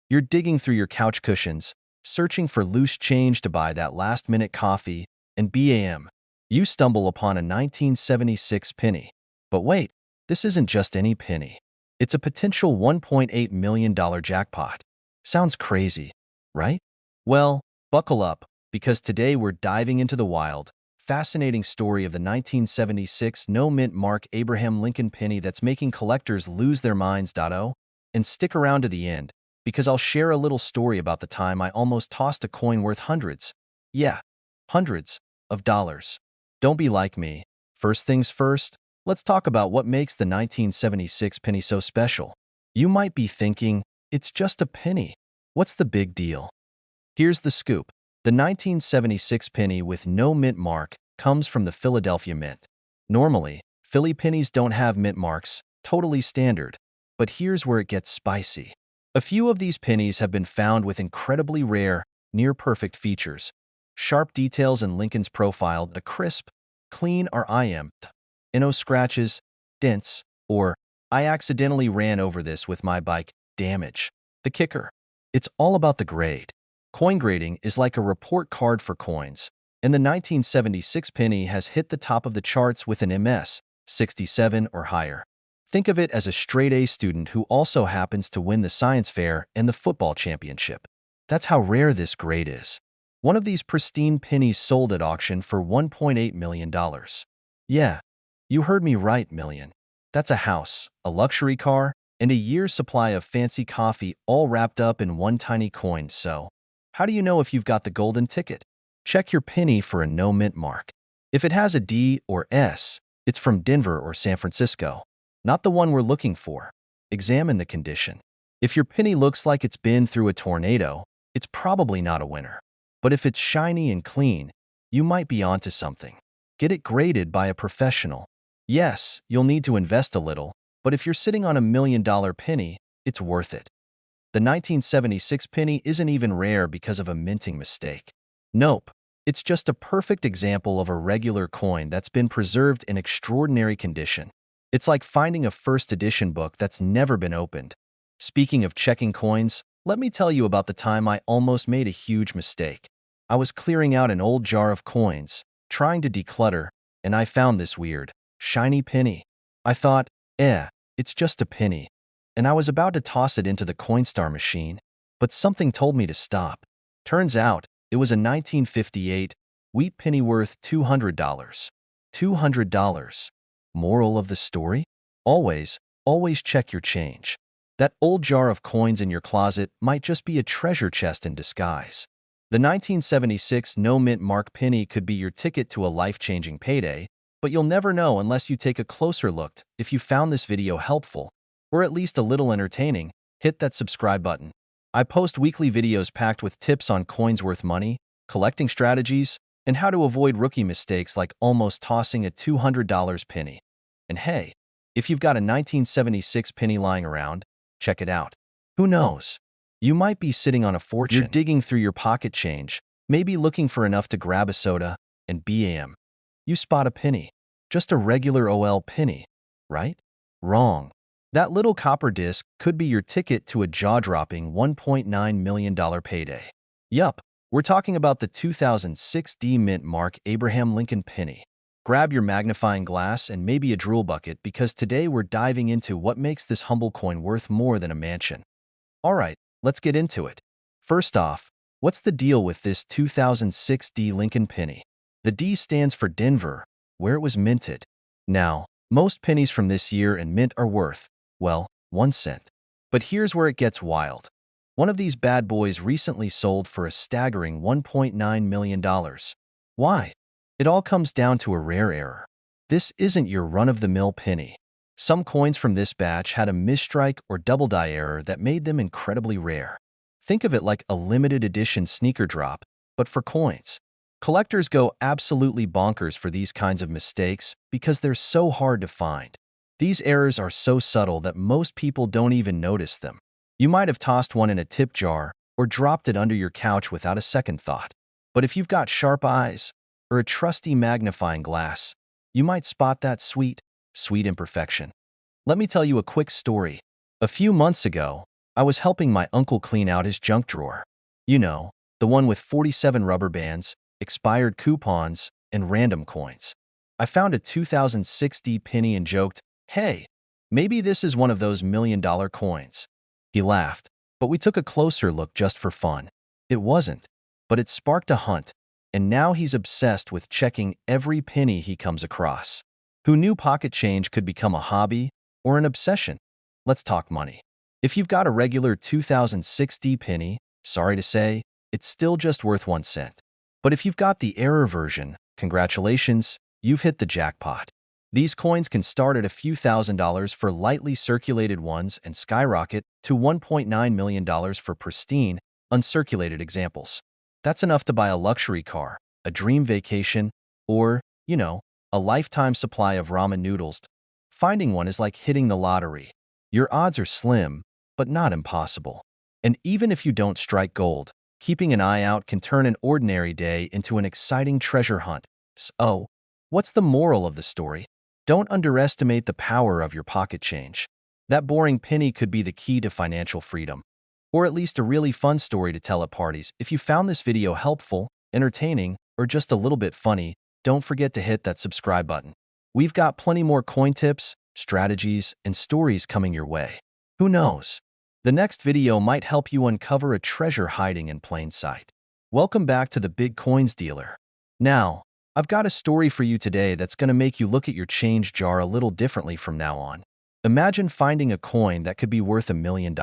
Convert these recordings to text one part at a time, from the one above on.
You're digging through your couch cushions, searching for loose change to buy that last-minute coffee, and bam, you stumble upon a 1976 penny. But wait, this isn't just any penny. It's a potential $1.8 million jackpot. Sounds crazy, right? Well, buckle up, because today we're diving into the wild, fascinating story of the 1976 no-mint mark Abraham Lincoln penny that's making collectors lose their minds. And stick around to the end, because I'll share a little story about the time I almost tossed a coin worth hundreds, yeah, hundreds of dollars. Don't be like me. First things first, let's talk about what makes the 1976 penny so special. You might be thinking, it's just a penny. What's the big deal? Here's the scoop. The 1976 penny with no mint mark comes from the Philadelphia Mint. Normally, Philly pennies don't have mint marks, totally standard. But here's where it gets spicy. A few of these pennies have been found with incredibly rare, near-perfect features. Sharp details in Lincoln's profile, a crisp, clean or no scratches, dents, or I accidentally ran over this with my bike, damage. The kicker. It's all about the grade. Coin grading is like a report card for coins, and the 1976 penny has hit the top of the charts with an MS 67 or higher. Think of it as a straight-A student who also happens to win the science fair and the football championship. That's how rare this grade is. One of these pristine pennies sold at auction for $1.8 million. Yeah, you heard me right, million. That's a house, a luxury car, and a year's supply of fancy coffee all wrapped up in one tiny coin. So, how do you know if you've got the golden ticket? Check your penny for a no mint mark. If it has a D or S, it's from Denver or San Francisco. Not the one we're looking for. Examine the condition. If your penny looks like it's been through a tornado, it's probably not a winner. But if it's shiny and clean, you might be onto something. Get it graded by a professional. Yes, you'll need to invest a little, but if you're sitting on $1 million penny, it's worth it. The 1976 penny isn't even rare because of a minting mistake. Nope, it's just a perfect example of a regular coin that's been preserved in extraordinary condition. It's like finding a first edition book that's never been opened. Speaking of checking coins, let me tell you about the time I almost made a huge mistake. I was clearing out an old jar of coins, trying to declutter, and I found this weird, shiny penny. I thought, it's just a penny. And I was about to toss it into the Coinstar machine, but something told me to stop. Turns out, it was a 1958 wheat penny worth $200. $200. Moral of the story? Always check your change. That old jar of coins in your closet might just be a treasure chest in disguise. The 1976 no-mint mark penny could be your ticket to a life-changing payday, but you'll never know unless you take a closer look. If you found this video helpful, or at least a little entertaining, hit that subscribe button. I post weekly videos packed with tips on coins worth money, collecting strategies, and how to avoid rookie mistakes like almost tossing a $200 penny. And hey, if you've got a 1976 penny lying around, check it out. Who knows? You might be sitting on a fortune. You're digging through your pocket change, maybe looking for enough to grab a soda, and bam, you spot a penny. Just a regular OL penny, right? Wrong. That little copper disc could be your ticket to a jaw-dropping $1.9 million payday. Yup, we're talking about the 2006 D-Mint mark Abraham Lincoln penny. Grab your magnifying glass and maybe a drool bucket because today we're diving into what makes this humble coin worth more than a mansion. Alright, let's get into it. First off, what's the deal with this 2006 D Lincoln penny? The D stands for Denver, where it was minted. Now, most pennies from this year and mint are worth, well, 1 cent. But here's where it gets wild. One of these bad boys recently sold for a staggering $1.9 million. Why? It all comes down to a rare error. This isn't your run-of-the-mill penny. Some coins from this batch had a misstrike or double die error that made them incredibly rare. Think of it like a limited edition sneaker drop, but for coins. Collectors go absolutely bonkers for these kinds of mistakes because they're so hard to find. These errors are so subtle that most people don't even notice them. You might have tossed one in a tip jar or dropped it under your couch without a second thought. But if you've got sharp eyes or a trusty magnifying glass, you might spot that sweet imperfection. Let me tell you a quick story. A few months ago, I was helping my uncle clean out his junk drawer. You know, the one with 47 rubber bands, expired coupons, and random coins. I found a 2060 penny and joked, "Hey, maybe this is one of those $1 million coins." He laughed, but we took a closer look just for fun. It wasn't, but it sparked a hunt, and now he's obsessed with checking every penny he comes across. Who knew pocket change could become a hobby or an obsession? Let's talk money. If you've got a regular 2060 penny, sorry to say, it's still just worth 1 cent. But if you've got the error version, congratulations, you've hit the jackpot. These coins can start at a few $1,000s for lightly circulated ones and skyrocket to $1.9 million for pristine, uncirculated examples. That's enough to buy a luxury car, a dream vacation, or, a lifetime supply of ramen noodles. Finding one is like hitting the lottery. Your odds are slim, but not impossible. And even if you don't strike gold, keeping an eye out can turn an ordinary day into an exciting treasure hunt. So, what's the moral of the story? Don't underestimate the power of your pocket change. That boring penny could be the key to financial freedom. Or at least a really fun story to tell at parties. If you found this video helpful, entertaining, or just a little bit funny, don't forget to hit that subscribe button. We've got plenty more coin tips, strategies, and stories coming your way. Who knows? The next video might help you uncover a treasure hiding in plain sight. Welcome back to the Big Coins Dealer. Now, I've got a story for you today that's going to make you look at your change jar a little differently from now on. Imagine finding a coin that could be worth $1 million.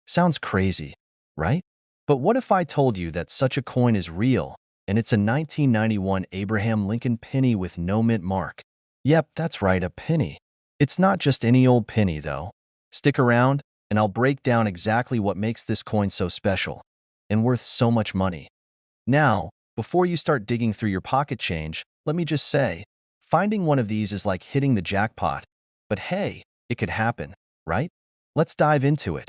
Sounds crazy, right? But what if I told you that such a coin is real, and it's a 1991 Abraham Lincoln penny with no mint mark? Yep, that's right, a penny. It's not just any old penny, though. Stick around, and I'll break down exactly what makes this coin so special and worth so much money. Now, before you start digging through your pocket change, let me just say, finding one of these is like hitting the jackpot. But hey, it could happen, right? Let's dive into it.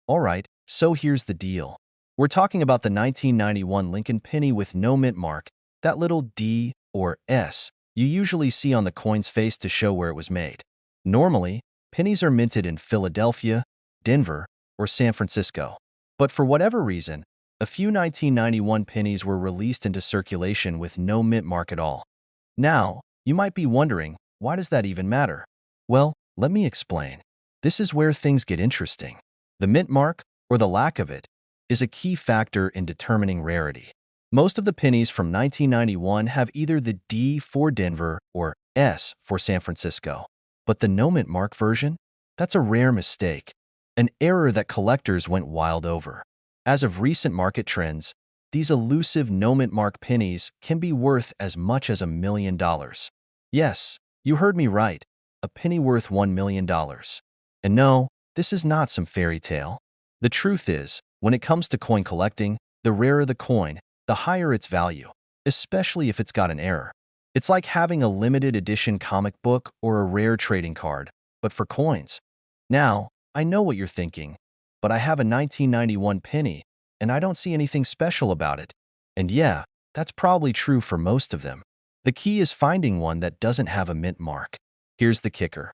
Alright, so here's the deal. We're talking about the 1991 Lincoln penny with no mint mark, that little D or S you usually see on the coin's face to show where it was made. Normally, pennies are minted in Philadelphia, Denver, or San Francisco. But for whatever reason, a few 1991 pennies were released into circulation with no mint mark at all. Now, you might be wondering, why does that even matter? Well, let me explain. This is where things get interesting. The mint mark, or the lack of it, is a key factor in determining rarity. Most of the pennies from 1991 have either the D for Denver or S for San Francisco. But the no mint mark version? That's a rare mistake, an error that collectors went wild over. As of recent market trends, these elusive no mint mark pennies can be worth as much as $1 million. Yes, you heard me right, a penny worth $1 million. And no, this is not some fairy tale. The truth is, when it comes to coin collecting, the rarer the coin, the higher its value, especially if it's got an error. It's like having a limited edition comic book or a rare trading card, but for coins. Now, I know what you're thinking, but I have a 1991 penny, and I don't see anything special about it. And yeah, that's probably true for most of them. The key is finding one that doesn't have a mint mark. Here's the kicker.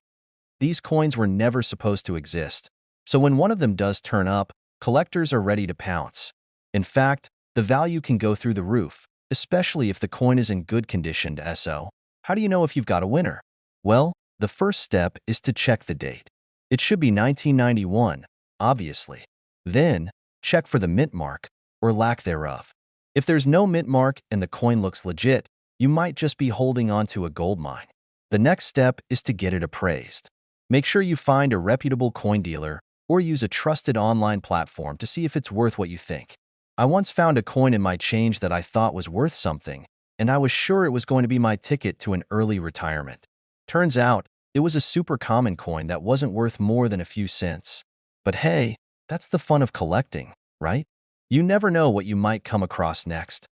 These coins were never supposed to exist, so when one of them does turn up, collectors are ready to pounce. In fact, the value can go through the roof, especially if the coin is in good condition. So, how do you know if you've got a winner? Well, the first step is to check the date. It should be 1991, obviously. Then, check for the mint mark, or lack thereof. If there's no mint mark and the coin looks legit, you might just be holding onto a gold mine. The next step is to get it appraised. Make sure you find a reputable coin dealer or use a trusted online platform to see if it's worth what you think. I once found a coin in my change that I thought was worth something, and I was sure it was going to be my ticket to an early retirement. Turns out, it was a super common coin that wasn't worth more than a few cents. But hey, that's the fun of collecting, right? You never know what you might come across next.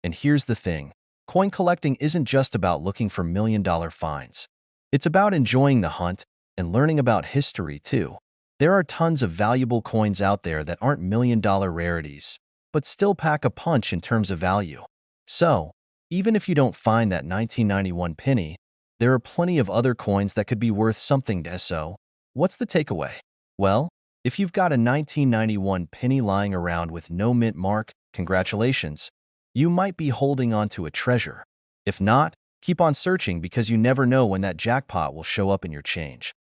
And here's the thing. Coin collecting isn't just about looking for million-dollar finds. It's about enjoying the hunt and learning about history, too. There are tons of valuable coins out there that aren't million-dollar rarities, but still pack a punch in terms of value. So, even if you don't find that 1991 penny, there are plenty of other coins that could be worth something. So, what's the takeaway? Well, If you've got a 1991 penny lying around with no mint mark, congratulations. You might be holding on to a treasure. If not, keep on searching because you never know when that jackpot will show up in your change.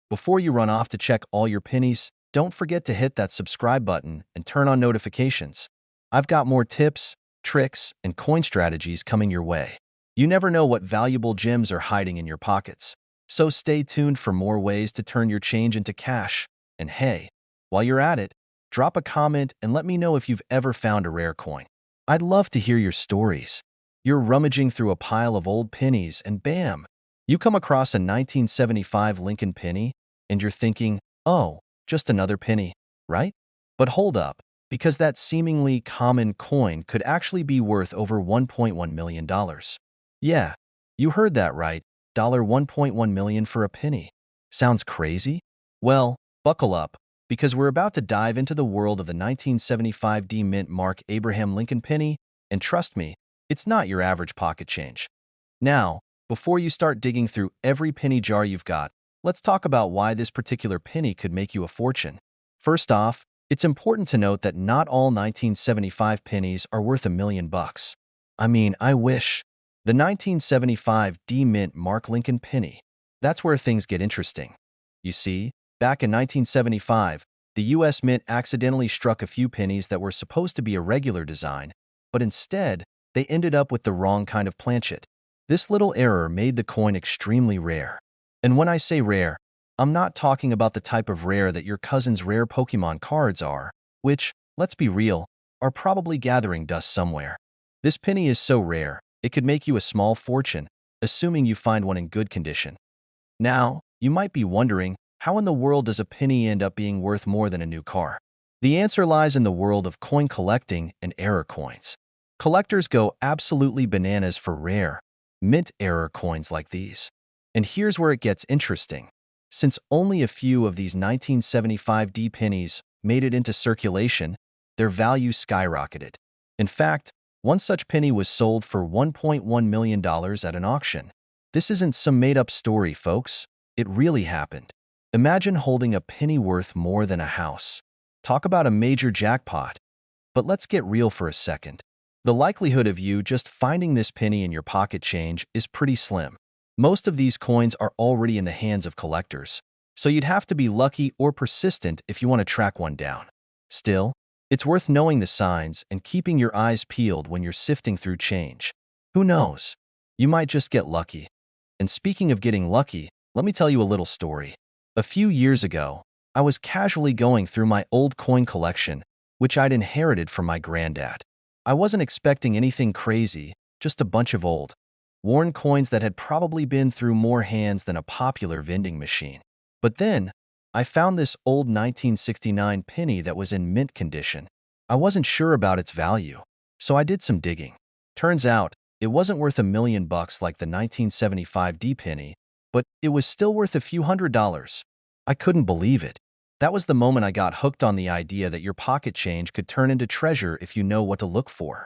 Before you run off to check all your pennies, don't forget to hit that subscribe button and turn on notifications. I've got more tips, tricks, and coin strategies coming your way. You never know what valuable gems are hiding in your pockets. So stay tuned for more ways to turn your change into cash. And hey, while you're at it, drop a comment and let me know if you've ever found a rare coin. I'd love to hear your stories. You're rummaging through a pile of old pennies and bam, you come across a 1975 Lincoln penny and you're thinking, oh, just another penny, right? But hold up, because that seemingly common coin could actually be worth over $1.1 million. Yeah, you heard that right, $1.1 million for a penny. Sounds crazy? Well, buckle up, because we're about to dive into the world of the 1975 D Mint Mark Abraham Lincoln penny, and trust me, it's not your average pocket change. Now, before you start digging through every penny jar you've got, let's talk about why this particular penny could make you a fortune. First off, it's important to note that not all 1975 pennies are worth $1 million. I mean, I wish. The 1975 D Mint Mark Lincoln penny. That's where things get interesting. You see, back in 1975, the U.S. Mint accidentally struck a few pennies that were supposed to be a regular design, but instead, they ended up with the wrong kind of planchet. This little error made the coin extremely rare. And when I say rare, I'm not talking about the type of rare that your cousin's rare Pokemon cards are, which, let's be real, are probably gathering dust somewhere. This penny is so rare, it could make you a small fortune, assuming you find one in good condition. Now, you might be wondering, how in the world does a penny end up being worth more than a new car? The answer lies in the world of coin collecting and error coins. Collectors go absolutely bananas for rare, mint error coins like these. And here's where it gets interesting. Since only a few of these 1975 D pennies made it into circulation, their value skyrocketed. In fact, one such penny was sold for $1.1 million at an auction. This isn't some made-up story, folks. It really happened. Imagine holding a penny worth more than a house. Talk about a major jackpot. But let's get real for a second. The likelihood of you just finding this penny in your pocket change is pretty slim. Most of these coins are already in the hands of collectors, so you'd have to be lucky or persistent if you want to track one down. Still, it's worth knowing the signs and keeping your eyes peeled when you're sifting through change. Who knows? You might just get lucky. And speaking of getting lucky, let me tell you a little story. A few years ago, I was casually going through my old coin collection, which I'd inherited from my granddad. I wasn't expecting anything crazy, just a bunch of old, worn coins that had probably been through more hands than a popular vending machine. But then, I found this old 1969 penny that was in mint condition. I wasn't sure about its value, so I did some digging. Turns out, it wasn't worth $1 million like the 1975 D penny, but it was still worth a few $100s. I couldn't believe it. That was the moment I got hooked on the idea that your pocket change could turn into treasure if you know what to look for.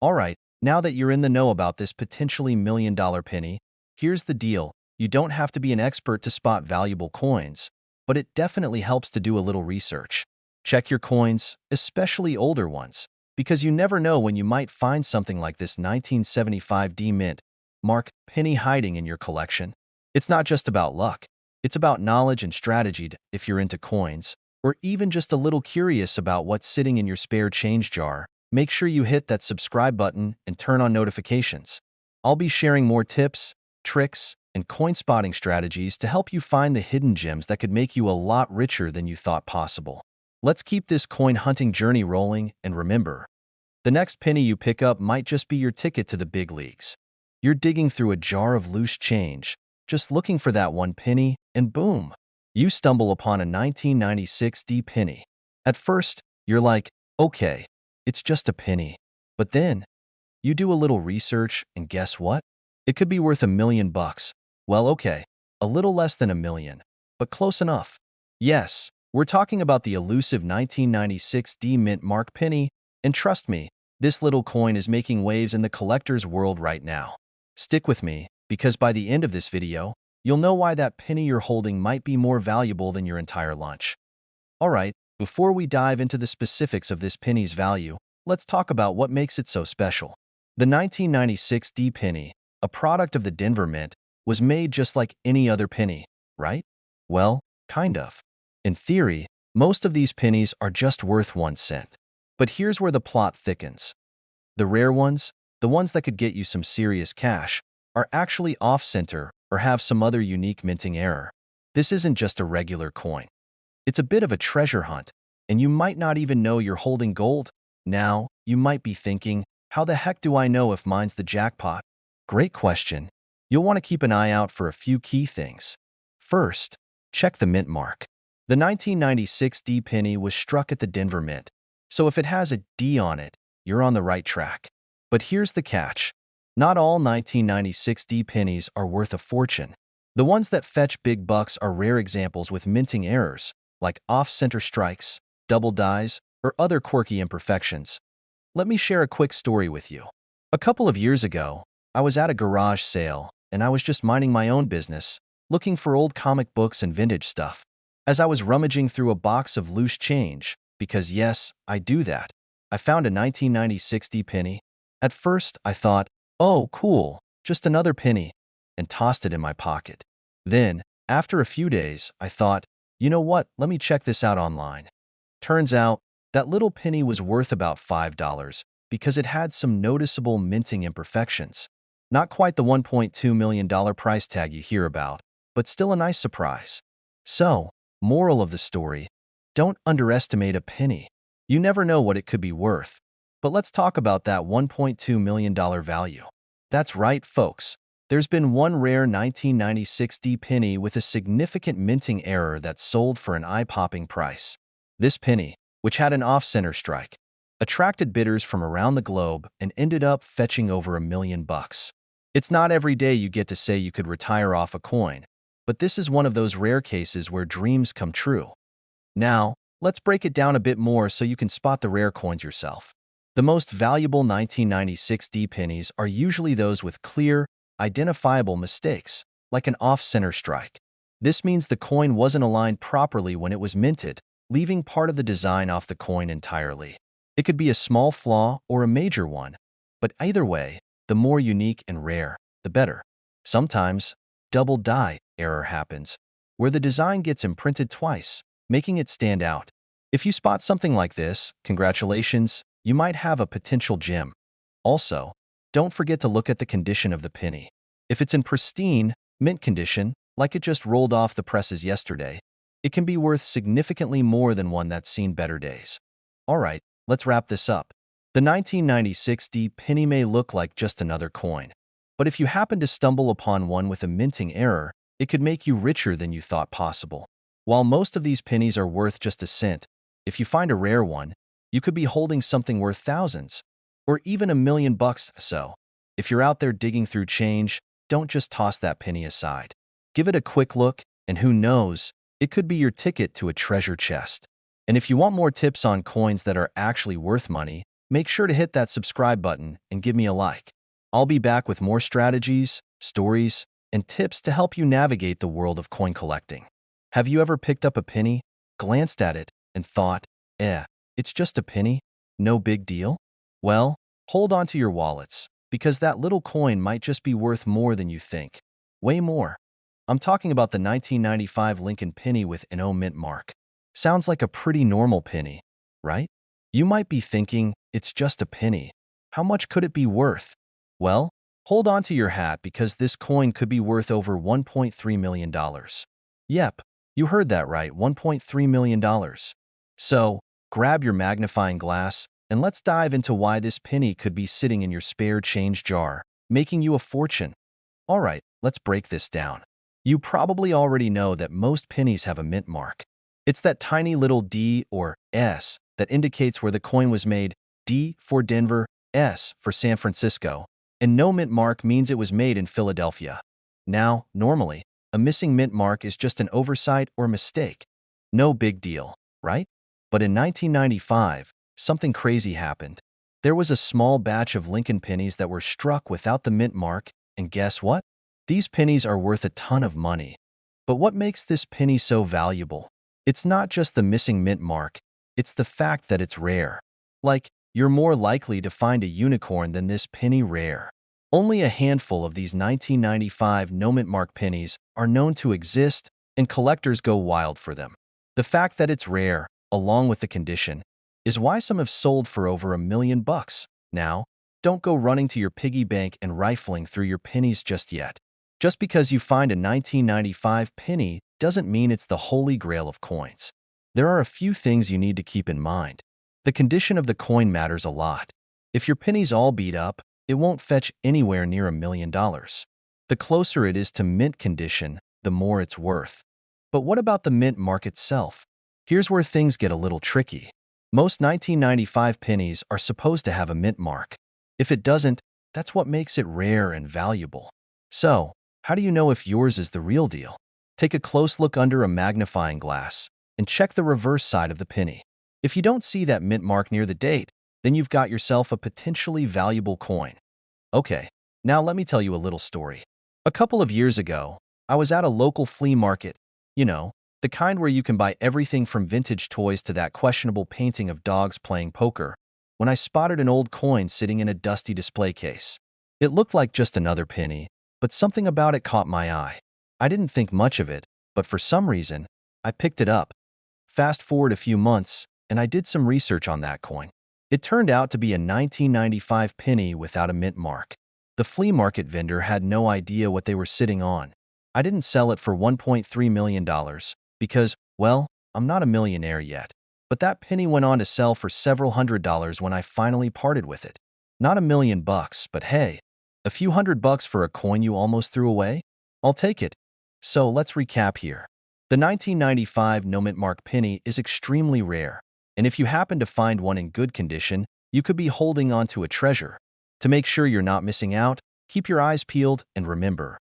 Alright, now that you're in the know about this potentially $1 million penny, here's the deal. You don't have to be an expert to spot valuable coins, but it definitely helps to do a little research. Check your coins, especially older ones, because you never know when you might find something like this 1975 D Mint Mark penny hiding in your collection. It's not just about luck. It's about knowledge and strategy if you're into coins, or even just a little curious about what's sitting in your spare change jar. Make sure you hit that subscribe button and turn on notifications. I'll be sharing more tips, tricks, and coin spotting strategies to help you find the hidden gems that could make you a lot richer than you thought possible. Let's keep this coin hunting journey rolling, and remember, the next penny you pick up might just be your ticket to the big leagues. You're digging through a jar of loose change, just looking for that one penny, and boom, you stumble upon a 1996 D penny. At first, you're like, okay, it's just a penny. But then, you do a little research, and guess what? It could be worth $1 million. Well, okay, a little less than $1 million, but close enough. Yes, we're talking about the elusive 1996 D Mint Mark penny, and trust me, this little coin is making waves in the collector's world right now. Stick with me, because by the end of this video, you'll know why that penny you're holding might be more valuable than your entire lunch. Alright, before we dive into the specifics of this penny's value, let's talk about what makes it so special. The 1996 D penny, a product of the Denver Mint, was made just like any other penny, right? Well, kind of. In theory, most of these pennies are just worth 1 cent. But here's where the plot thickens. The rare ones, the ones that could get you some serious cash, are actually off-center or have some other unique minting error. This isn't just a regular coin. It's a bit of a treasure hunt, and you might not even know you're holding gold. Now, you might be thinking, how the heck do I know if mine's the jackpot? Great question. You'll want to keep an eye out for a few key things. First, check the mint mark. The 1996 D penny was struck at the Denver Mint, so if it has a D on it, you're on the right track. But here's the catch. Not all 1996 D pennies are worth a fortune. The ones that fetch big bucks are rare examples with minting errors, like off-center strikes, double dies, or other quirky imperfections. Let me share a quick story with you. A couple of years ago, I was at a garage sale, and I was just minding my own business, looking for old comic books and vintage stuff. As I was rummaging through a box of loose change, because yes, I do that, I found a 1996 D penny. At first, I thought, oh, cool, just another penny, and tossed it in my pocket. Then, after a few days, I thought, you know what, let me check this out online. Turns out, that little penny was worth about $5 because it had some noticeable minting imperfections. Not quite the $1.2 million price tag you hear about, but still a nice surprise. So, moral of the story, don't underestimate a penny. You never know what it could be worth. But let's talk about that $1.2 million value. That's right, folks. There's been one rare 1996 D penny with a significant minting error that sold for an eye-popping price. This penny, which had an off-center strike, attracted bidders from around the globe and ended up fetching over $1 million. It's not every day you get to say you could retire off a coin, but this is one of those rare cases where dreams come true. Now, let's break it down a bit more so you can spot the rare coins yourself. The most valuable 1996 D pennies are usually those with clear, identifiable mistakes, like an off-center strike. This means the coin wasn't aligned properly when it was minted, leaving part of the design off the coin entirely. It could be a small flaw or a major one, but either way, the more unique and rare, the better. Sometimes, double die error happens, where the design gets imprinted twice, making it stand out. If you spot something like this, congratulations, you might have a potential gem. Also, don't forget to look at the condition of the penny. If it's in pristine, mint condition, like it just rolled off the presses yesterday, it can be worth significantly more than one that's seen better days. Alright, let's wrap this up. The 1996 D penny may look like just another coin, but if you happen to stumble upon one with a minting error, it could make you richer than you thought possible. While most of these pennies are worth just a cent, if you find a rare one, you could be holding something worth thousands, or even $1 million. So, if you're out there digging through change, don't just toss that penny aside. Give it a quick look, and who knows, it could be your ticket to a treasure chest. And if you want more tips on coins that are actually worth money, make sure to hit that subscribe button and give me a like. I'll be back with more strategies, stories, and tips to help you navigate the world of coin collecting. Have you ever picked up a penny, glanced at it, and thought, it's just a penny? No big deal? Well, hold on to your wallets, because that little coin might just be worth more than you think. Way more. I'm talking about the 1995 Lincoln penny with an O mint mark. Sounds like a pretty normal penny, right? You might be thinking, it's just a penny. How much could it be worth? Well, hold on to your hat because this coin could be worth over $1.3 million. Yep, you heard that right, $1.3 million. So, grab your magnifying glass and let's dive into why this penny could be sitting in your spare change jar, making you a fortune. Alright, let's break this down. You probably already know that most pennies have a mint mark. It's that tiny little D or S that indicates where the coin was made, D for Denver, S for San Francisco, and no mint mark means it was made in Philadelphia. Now, normally, a missing mint mark is just an oversight or mistake. No big deal, right? But in 1995, something crazy happened. There was a small batch of Lincoln pennies that were struck without the mint mark, and guess what? These pennies are worth a ton of money. But what makes this penny so valuable? It's not just the missing mint mark, it's the fact that it's rare. Like, you're more likely to find a unicorn than this penny rare. Only a handful of these 1995 no mint mark pennies are known to exist, and collectors go wild for them. The fact that it's rare, along with the condition, is why some have sold for over $1 million. Now, don't go running to your piggy bank and rifling through your pennies just yet. Just because you find a 1995 penny doesn't mean it's the holy grail of coins. There are a few things you need to keep in mind. The condition of the coin matters a lot. If your penny's all beat up, it won't fetch anywhere near $1 million. The closer it is to mint condition, the more it's worth. But what about the mint mark itself? Here's where things get a little tricky. Most 1995 pennies are supposed to have a mint mark. If it doesn't, that's what makes it rare and valuable. So, how do you know if yours is the real deal? Take a close look under a magnifying glass and check the reverse side of the penny. If you don't see that mint mark near the date, then you've got yourself a potentially valuable coin. Okay, now let me tell you a little story. A couple of years ago, I was at a local flea market. You know, the kind where you can buy everything from vintage toys to that questionable painting of dogs playing poker, when I spotted an old coin sitting in a dusty display case. It looked like just another penny, but something about it caught my eye. I didn't think much of it, but for some reason, I picked it up. Fast forward a few months, and I did some research on that coin. It turned out to be a 1995 penny without a mint mark. The flea market vendor had no idea what they were sitting on. I didn't sell it for $1.3 million because, well, I'm not a millionaire yet. But that penny went on to sell for several $100s when I finally parted with it. Not $1 million, but hey, a few $100 for a coin you almost threw away? I'll take it. So let's recap here. The 1995 no mint mark penny is extremely rare, and if you happen to find one in good condition, you could be holding on to a treasure. To make sure you're not missing out, keep your eyes peeled and remember,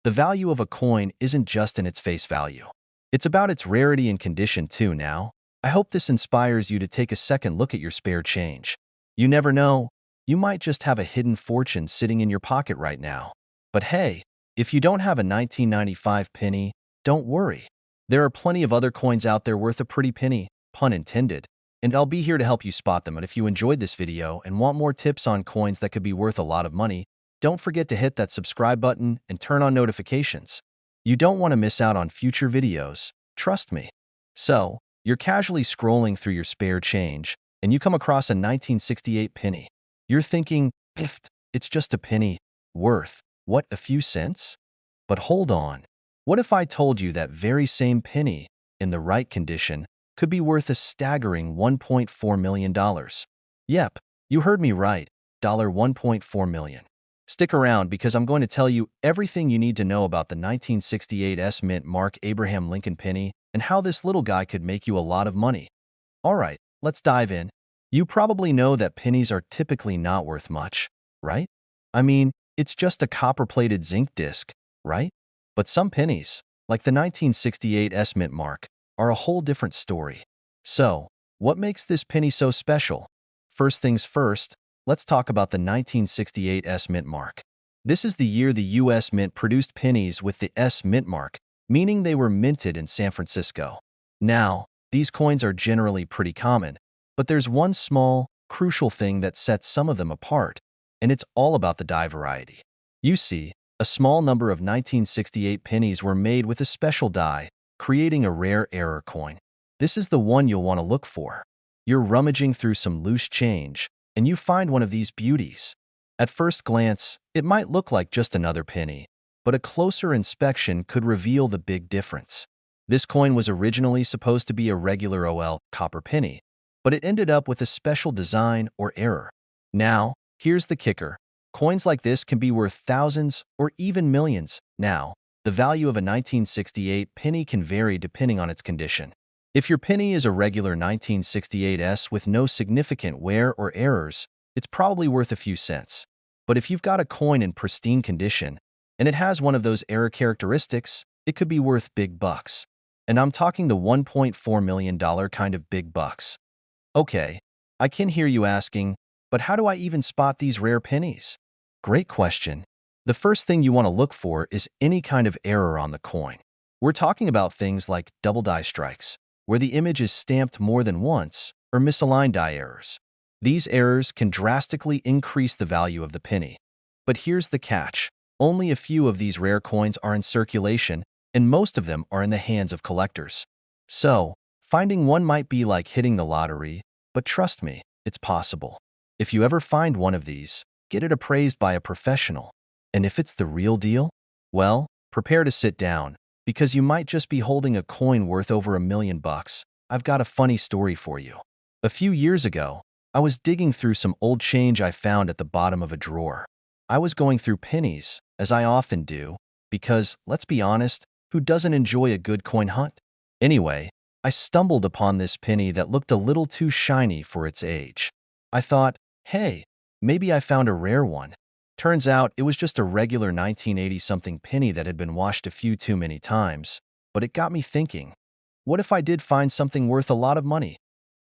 the value of a coin isn't just in its face value. It's about its rarity and condition too now. I hope this inspires you to take a second look at your spare change. You never know, you might just have a hidden fortune sitting in your pocket right now. But hey, if you don't have a 1995 penny, don't worry. There are plenty of other coins out there worth a pretty penny, pun intended, and I'll be here to help you spot them. And if you enjoyed this video and want more tips on coins that could be worth a lot of money, don't forget to hit that subscribe button and turn on notifications. You don't want to miss out on future videos, trust me. So, you're casually scrolling through your spare change, and you come across a 1968 penny. You're thinking, piffed, it's just a penny, worth, what, a few cents? But hold on. What if I told you that very same penny, in the right condition, could be worth a staggering $1.4 million? Yep, you heard me right, $1.4 million. Stick around because I'm going to tell you everything you need to know about the 1968 mint mark Abraham Lincoln penny and how this little guy could make you a lot of money. Alright, let's dive in. You probably know that pennies are typically not worth much, right? I mean, it's just a copper-plated zinc disc, right? But some pennies, like the 1968 mint mark, are a whole different story. So, what makes this penny so special? First things first, let's talk about the 1968 mint mark. This is the year the U.S. Mint produced pennies with the S mint mark, meaning they were minted in San Francisco. Now, these coins are generally pretty common, but there's one small, crucial thing that sets some of them apart, and it's all about the die variety. You see, a small number of 1968 pennies were made with a special die, creating a rare error coin. This is the one you'll want to look for. You're rummaging through some loose change, and you find one of these beauties. At first glance, it might look like just another penny, but a closer inspection could reveal the big difference. This coin was originally supposed to be a regular copper penny, but it ended up with a special design or error. Now, here's the kicker. Coins like this can be worth thousands or even millions. Now, the value of a 1968 penny can vary depending on its condition. If your penny is a regular 1968 with no significant wear or errors, it's probably worth a few cents. But if you've got a coin in pristine condition, and it has one of those error characteristics, it could be worth big bucks. And I'm talking the $1.4 million kind of big bucks. Okay, I can hear you asking, but how do I even spot these rare pennies? Great question. The first thing you want to look for is any kind of error on the coin. We're talking about things like double die strikes, where the image is stamped more than once, or misaligned die errors. These errors can drastically increase the value of the penny. But here's the catch. Only a few of these rare coins are in circulation, and most of them are in the hands of collectors. So, finding one might be like hitting the lottery, but trust me, it's possible. If you ever find one of these, get it appraised by a professional. And if it's the real deal, well, prepare to sit down, because you might just be holding a coin worth over $1 million. I've got a funny story for you. A few years ago, I was digging through some old change I found at the bottom of a drawer. I was going through pennies, as I often do, because, let's be honest, who doesn't enjoy a good coin hunt? Anyway, I stumbled upon this penny that looked a little too shiny for its age. I thought, hey, maybe I found a rare one. Turns out it was just a regular 1980-something penny that had been washed a few too many times. But it got me thinking, what if I did find something worth a lot of money?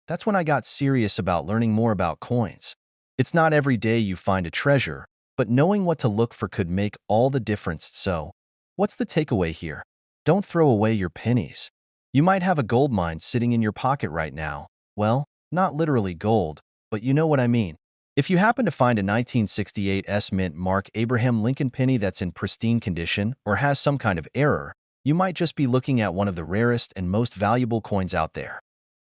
That's when I got serious about learning more about coins. It's not every day you find a treasure, but knowing what to look for could make all the difference. So, what's the takeaway here? Don't throw away your pennies. You might have a gold mine sitting in your pocket right now. Well, not literally gold, but you know what I mean. If you happen to find a 1968 Mint Mark Abraham Lincoln penny that's in pristine condition or has some kind of error, you might just be looking at one of the rarest and most valuable coins out there.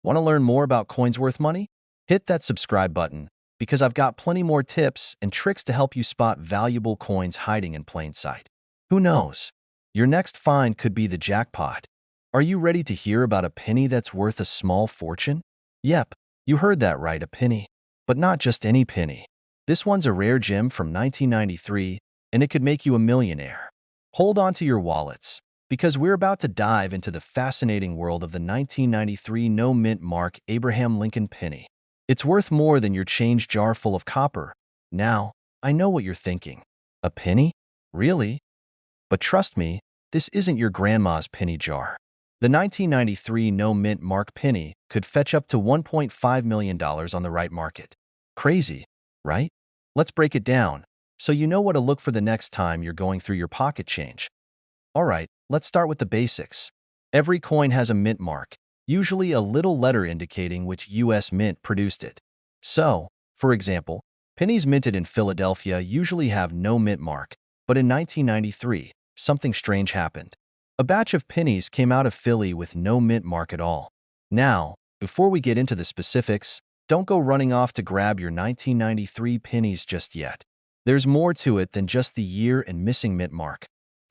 Want to learn more about coins worth money? Hit that subscribe button, because I've got plenty more tips and tricks to help you spot valuable coins hiding in plain sight. Who knows? Your next find could be the jackpot. Are you ready to hear about a penny that's worth a small fortune? Yep, you heard that right, a penny. But not just any penny. This one's a rare gem from 1993, and it could make you a millionaire. Hold on to your wallets, because we're about to dive into the fascinating world of the 1993 no-mint mark Abraham Lincoln penny. It's worth more than your change jar full of copper. Now, I know what you're thinking. A penny? Really? But trust me, this isn't your grandma's penny jar. The 1993 no-mint mark penny could fetch up to $1.5 million on the right market. Crazy, right? Let's break it down, so you know what to look for the next time you're going through your pocket change. Alright, let's start with the basics. Every coin has a mint mark, usually a little letter indicating which U.S. mint produced it. So, for example, pennies minted in Philadelphia usually have no mint mark, but in 1993, something strange happened. A batch of pennies came out of Philly with no mint mark at all. Now, before we get into the specifics, don't go running off to grab your 1993 pennies just yet. There's more to it than just the year and missing mint mark.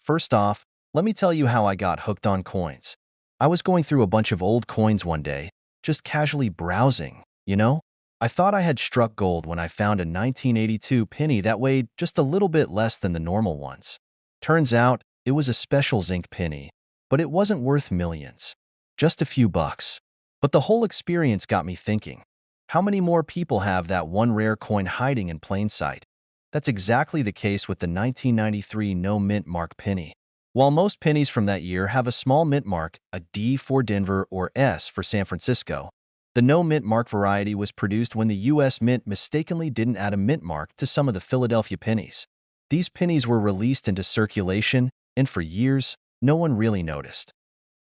First off, let me tell you how I got hooked on coins. I was going through a bunch of old coins one day, just casually browsing, you know? I thought I had struck gold when I found a 1982 penny that weighed just a little bit less than the normal ones. Turns out, it was a special zinc penny, but it wasn't worth millions. Just a few bucks. But the whole experience got me thinking. How many more people have that one rare coin hiding in plain sight? That's exactly the case with the 1993 no-mint mark penny. While most pennies from that year have a small mint mark, a D for Denver or S for San Francisco, the no-mint mark variety was produced when the U.S. Mint mistakenly didn't add a mint mark to some of the Philadelphia pennies. These pennies were released into circulation, and for years, no one really noticed.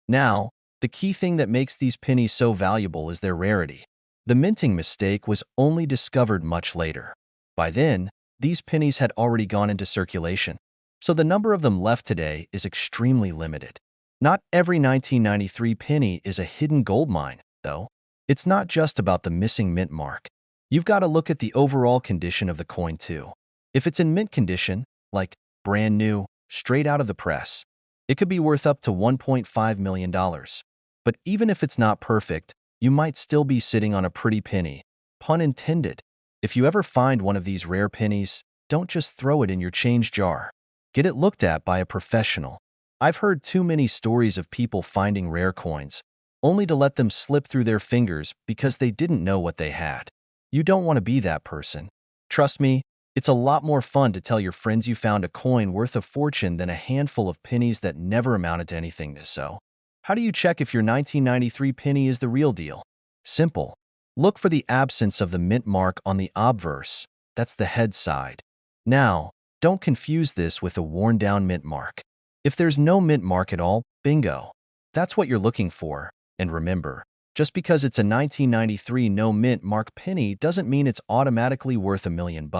Now, the key thing that makes these pennies so valuable is their rarity. The minting mistake was only discovered much later. By then, these pennies had already gone into circulation, so the number of them left today is extremely limited. Not every 1993 penny is a hidden gold mine, though. It's not just about the missing mint mark. You've got to look at the overall condition of the coin too. If it's in mint condition, like brand new, straight out of the press, it could be worth up to $1.5 million. But even if it's not perfect, you might still be sitting on a pretty penny. Pun intended. If you ever find one of these rare pennies, don't just throw it in your change jar. Get it looked at by a professional. I've heard too many stories of people finding rare coins, only to let them slip through their fingers because they didn't know what they had. You don't want to be that person. Trust me, it's a lot more fun to tell your friends you found a coin worth a fortune than a handful of pennies that never amounted to anything. So, how do you check if your 1993 penny is the real deal? Simple. Look for the absence of the mint mark on the obverse. That's the head side. Now, don't confuse this with a worn-down mint mark. If there's no mint mark at all, bingo. That's what you're looking for. And remember, just because it's a 1993 no mint mark penny doesn't mean it's automatically worth $1 million.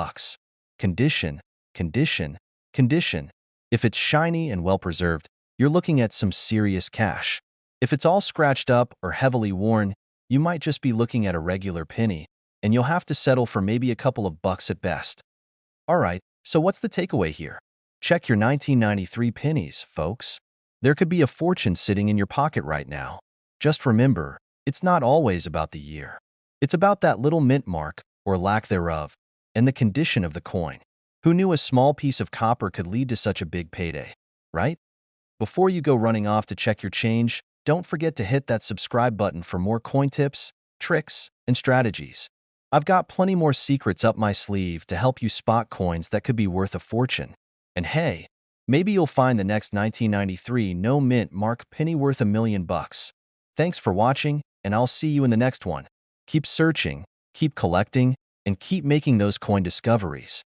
Condition, condition, condition. If it's shiny and well-preserved, you're looking at some serious cash. If it's all scratched up or heavily worn, you might just be looking at a regular penny, and you'll have to settle for maybe a couple of bucks at best. Alright, so what's the takeaway here? Check your 1993 pennies, folks. There could be a fortune sitting in your pocket right now. Just remember, it's not always about the year. It's about that little mint mark, or lack thereof, and the condition of the coin. Who knew a small piece of copper could lead to such a big payday, right? Before you go running off to check your change, don't forget to hit that subscribe button for more coin tips, tricks, and strategies. I've got plenty more secrets up my sleeve to help you spot coins that could be worth a fortune. And hey, maybe you'll find the next 1993 no mint mark penny worth $1 million. Thanks for watching, and I'll see you in the next one. Keep searching, keep collecting, and keep making those coin discoveries.